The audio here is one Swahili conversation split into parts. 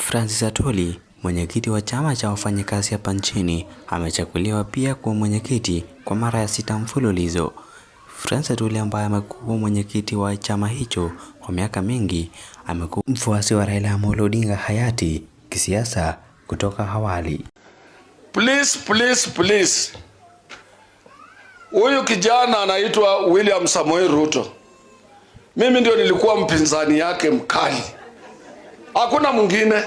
Francis Atwoli, mwenyekiti wa chama cha wafanyakazi hapa nchini, amechaguliwa pia kuwa mwenyekiti kwa mara ya 6 mfululizo. Francis Atwoli ambaye amekuwa mwenyekiti wa chama hicho kwa miaka mingi, amekuwa mfuasi wa Raila Amolo Odinga hayati kisiasa kutoka awali. Please. Huyu kijana anaitwa William Samoei Ruto. Mimi ndio nilikuwa mpinzani yake mkali. Hakuna mwingine.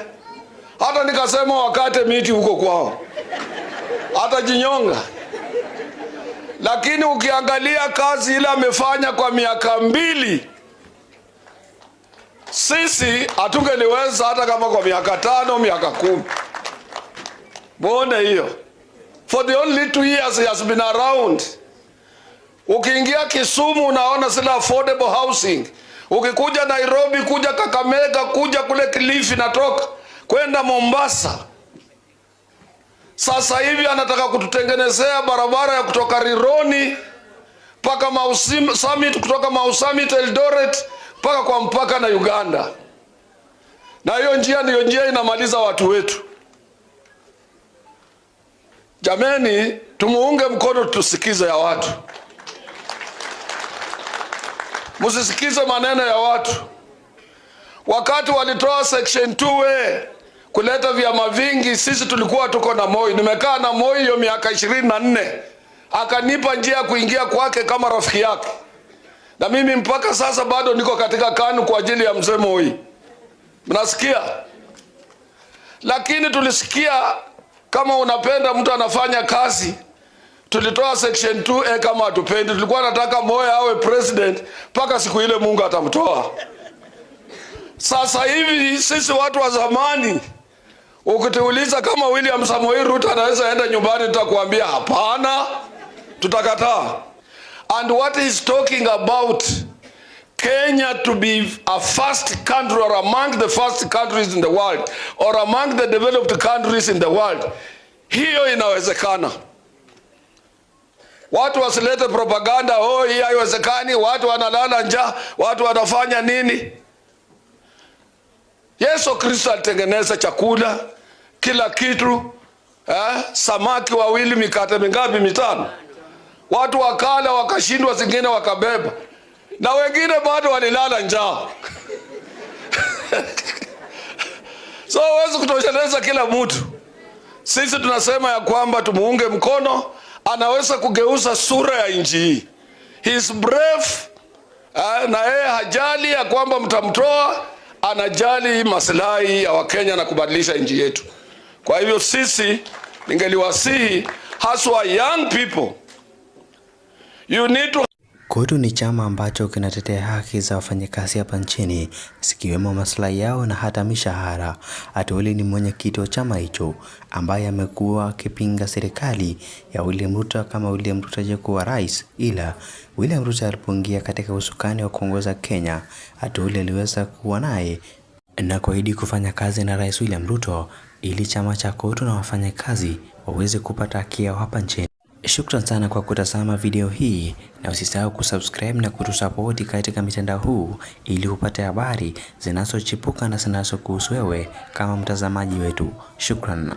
Hata nikasema wakate miti huko kwao. Hata jinyonga. Lakini ukiangalia kazi ile amefanya kwa miaka 2, sisi hatungeliweza hata kama kwa miaka 5, miaka 10. Muone hiyo. For the only 2 years he has been around. Ukiingia Kisumu unaona zile affordable housing. Ukikuja Nairobi, kuja Kakamega, kuja kule Kilifi natoka kwenda Mombasa. Sasa hivi anataka kututengenezea barabara ya kutoka Rironi mpaka Mau Summit, kutoka Mau Summit Eldoret mpaka kwa mpaka na Uganda. Na hiyo njia inamaliza watu wetu. Jameni, tumuunge mkono, tusikize ya watu. Musisikize maneno ya watu. Wakati walitoa section 2A kuleta vyama vingi, sisi tulikuwa tuko na Moi. Nimekaa na Moi hiyo miaka 24. Akanipa njia ya kuingia kwake kama rafiki yake. Na mimi mpaka sasa bado niko katika KANU kwa ajili ya mzee Moi. Mnasikia? Lakini tulisikia kama unapenda mtu anafanya kazi, tulitoa section 2A kama hatupendi. Tulikuwa nataka Moi awe president mpaka siku ile Mungu atamtoa. Sasa hivi sisi watu wa zamani, ukituuliza kama William Samoei Ruto anaweza enda nyumbani, tutakwambia hapana, tutakataa. And what he's talking about, Kenya to be a first country or among the first countries in the world or among the developed countries in the world, hiyo inawezekana. Watu wasilete propaganda, hii haiwezekani, watu wanalala njaa, watu wanafanya nini? Yesu Kristo alitengeneza chakula, kila kitu, samaki 2, mikate mingapi? 5. Watu wakala wakashindwa, zingine wakabeba. Na wengine bado walilala njaa. So huwezi kutosheleza kila mtu. Sisi tunasema ya kwamba tumuunge mkono, anaweza kugeuza sura ya nchi hii. He is brave, na yeye hajali ya kwamba mtamtoa, anajali maslahi ya Wakenya na kubadilisha nchi yetu. Kwa hivyo sisi ningeliwasihi haswa young people, you need to... KOTU ni chama ambacho kinatetea haki za wafanyakazi hapa nchini, zikiwemo maslahi yao na hata mishahara. Atwoli ni mwenyekiti wa chama hicho ambaye amekuwa akipinga serikali ya William Ruto kama William Ruto hajakuwa rais, ila William Ruto alipoingia katika usukani wa kuongoza Kenya, Atwoli aliweza kuwa naye na kuahidi kufanya kazi na Rais William Ruto ili chama cha KOTU na wafanyakazi waweze kupata haki yao hapa nchini. Shukran sana kwa kutazama video hii, na usisahau kusubscribe na kutusupport katika mitandao huu ili upate habari zinazochipuka na zinazokuhusu wewe kama mtazamaji wetu. Shukran.